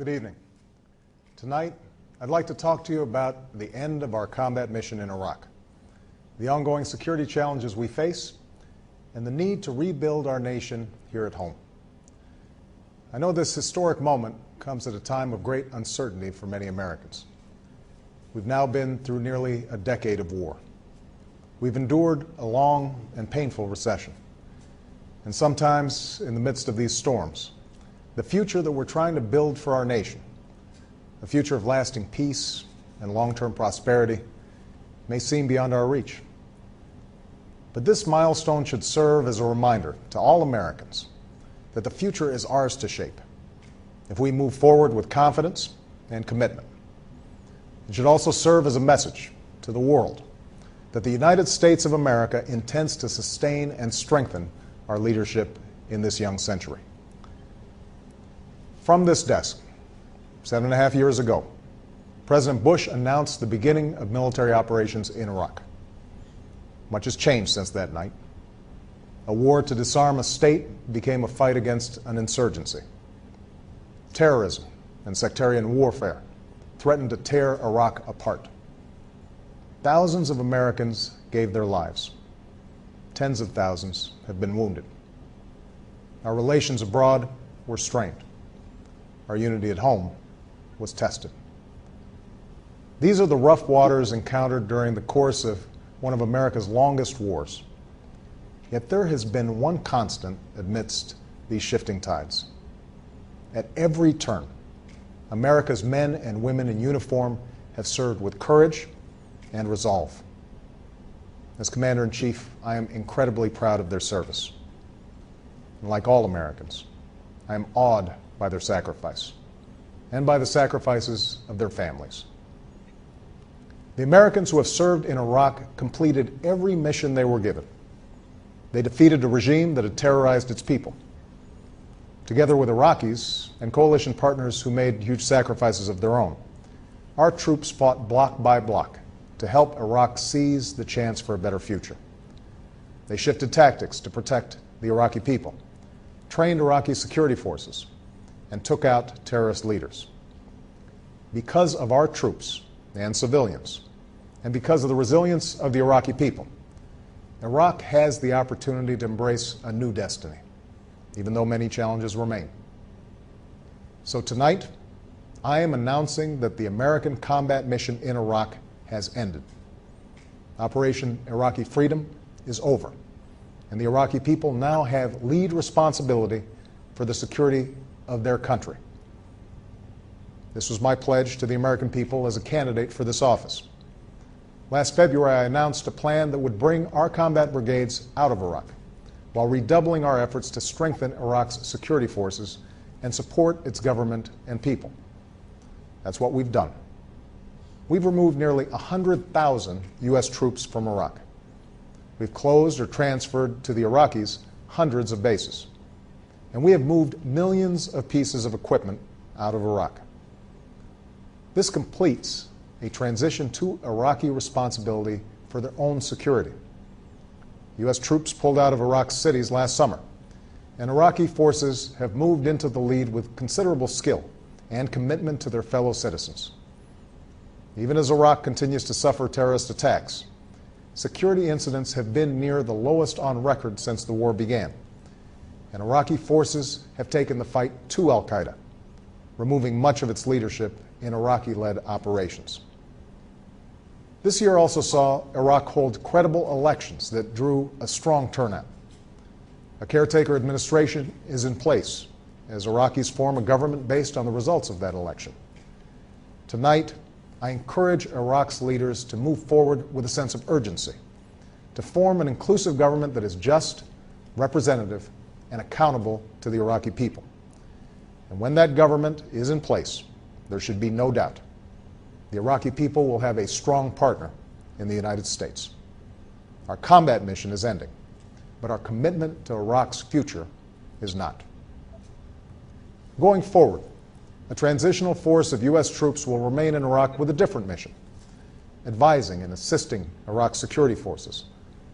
Good evening. Tonight, I'd like to talk to you about the end of our combat mission in Iraq, the ongoing security challenges we face, and the need to rebuild our nation here at home. I know this historic moment comes at a time of great uncertainty for many Americans. We've now been through nearly a decade of war. We've endured a long and painful recession. And sometimes, in the midst of these storms, the future that we're trying to build for our nation, a future of lasting peace and long-term prosperity, may seem beyond our reach. But this milestone should serve as a reminder to all Americans that the future is ours to shape if we move forward with confidence and commitment. It should also serve as a message to the world that the United States of America intends to sustain and strengthen our leadership in this young century. From this desk, 7.5 years ago, President Bush announced the beginning of military operations in Iraq. Much has changed since that night. A war to disarm a state became a fight against an insurgency. Terrorism and sectarian warfare threatened to tear Iraq apart. Thousands of Americans gave their lives. Tens of thousands have been wounded. Our relations abroad were strained. Our unity at home was tested. These are the rough waters encountered during the course of one of America's longest wars. Yet there has been one constant amidst these shifting tides. At every turn, America's men and women in uniform have served with courage and resolve. As Commander-in-Chief, I am incredibly proud of their service. And like all Americans, I am awed by their sacrifice and by the sacrifices of their families. The Americans who have served in Iraq completed every mission they were given. They defeated a regime that had terrorized its people. Together with Iraqis and coalition partners who made huge sacrifices of their own, our troops fought block by block to help Iraq seize the chance for a better future. They shifted tactics to protect the Iraqi people, trained Iraqi security forces, and took out terrorist leaders. Because of our troops and civilians, and because of the resilience of the Iraqi people, Iraq has the opportunity to embrace a new destiny, even though many challenges remain. So tonight, I am announcing that the American combat mission in Iraq has ended. Operation Iraqi Freedom is over, and the Iraqi people now have lead responsibility for the security of their country. This was my pledge to the American people as a candidate for this office. Last February, I announced a plan that would bring our combat brigades out of Iraq, while redoubling our efforts to strengthen Iraq's security forces and support its government and people. That's what we've done. We've removed nearly 100,000 U.S. troops from Iraq. We've closed or transferred to the Iraqis hundreds of bases. And we have moved millions of pieces of equipment out of Iraq. This completes a transition to Iraqi responsibility for their own security. U.S. troops pulled out of Iraq's cities last summer, and Iraqi forces have moved into the lead with considerable skill and commitment to their fellow citizens. Even as Iraq continues to suffer terrorist attacks, security incidents have been near the lowest on record since the war began, and Iraqi forces have taken the fight to al-Qaeda, removing much of its leadership in Iraqi-led operations. This year also saw Iraq hold credible elections that drew a strong turnout. A caretaker administration is in place as Iraqis form a government based on the results of that election. Tonight, I encourage Iraq's leaders to move forward with a sense of urgency, to form an inclusive government that is just, representative, and accountable to the Iraqi people. And when that government is in place, there should be no doubt the Iraqi people will have a strong partner in the United States. Our combat mission is ending, but our commitment to Iraq's future is not. Going forward, a transitional force of U.S. troops will remain in Iraq with a different mission, advising and assisting Iraq's security forces,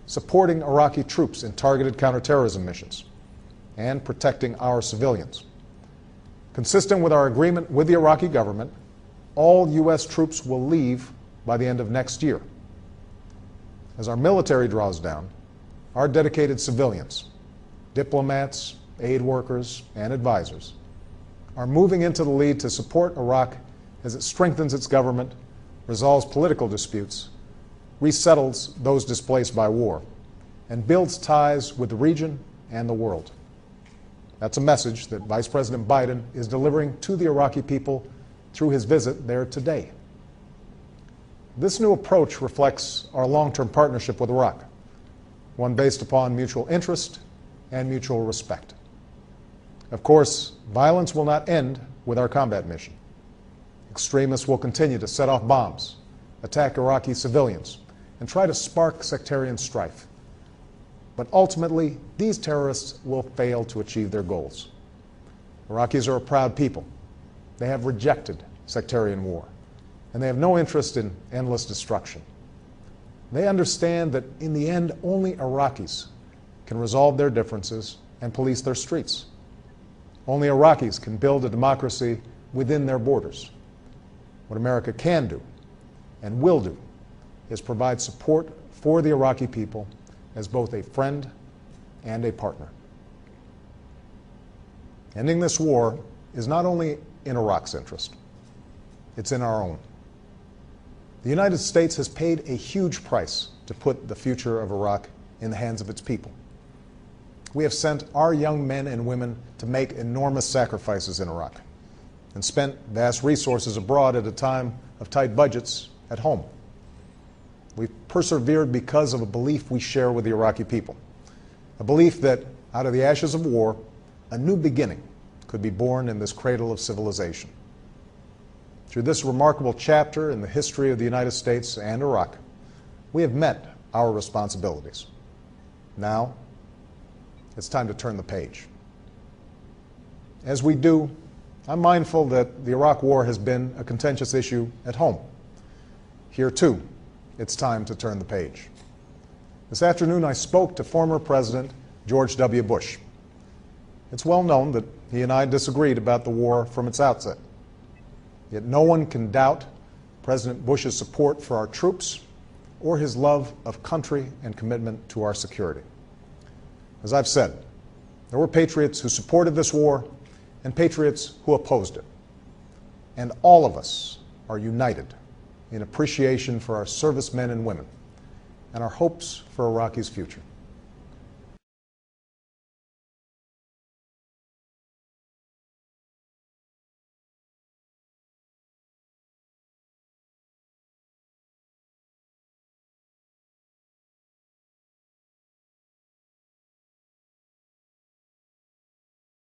supporting Iraqi troops in targeted counterterrorism missions, and protecting our civilians. Consistent with our agreement with the Iraqi government, all U.S. troops will leave by the end of next year. As our military draws down, our dedicated civilians, diplomats, aid workers, and advisors are moving into the lead to support Iraq as it strengthens its government, resolves political disputes, resettles those displaced by war, and builds ties with the region and the world. That's a message that Vice President Biden is delivering to the Iraqi people through his visit there today. This new approach reflects our long-term partnership with Iraq, one based upon mutual interest and mutual respect. Of course, violence will not end with our combat mission. Extremists will continue to set off bombs, attack Iraqi civilians, and try to spark sectarian strife. But ultimately, these terrorists will fail to achieve their goals. Iraqis are a proud people. They have rejected sectarian war, and they have no interest in endless destruction. They understand that in the end, only Iraqis can resolve their differences and police their streets. Only Iraqis can build a democracy within their borders. What America can do and will do is provide support for the Iraqi people as both a friend and a partner. Ending this war is not only in Iraq's interest, it's in our own. The United States has paid a huge price to put the future of Iraq in the hands of its people. We have sent our young men and women to make enormous sacrifices in Iraq and spent vast resources abroad at a time of tight budgets at home. We've persevered because of a belief we share with the Iraqi people, a belief that out of the ashes of war, a new beginning could be born in this cradle of civilization. Through this remarkable chapter in the history of the United States and Iraq, we have met our responsibilities. Now, it's time to turn the page. As we do, I'm mindful that the Iraq War has been a contentious issue at home. Here, too, it's time to turn the page. This afternoon, I spoke to former President George W. Bush. It's well known that he and I disagreed about the war from its outset. Yet no one can doubt President Bush's support for our troops or his love of country and commitment to our security. As I've said, there were patriots who supported this war and patriots who opposed it. And all of us are united in appreciation for our servicemen and women and our hopes for Iraqi's future.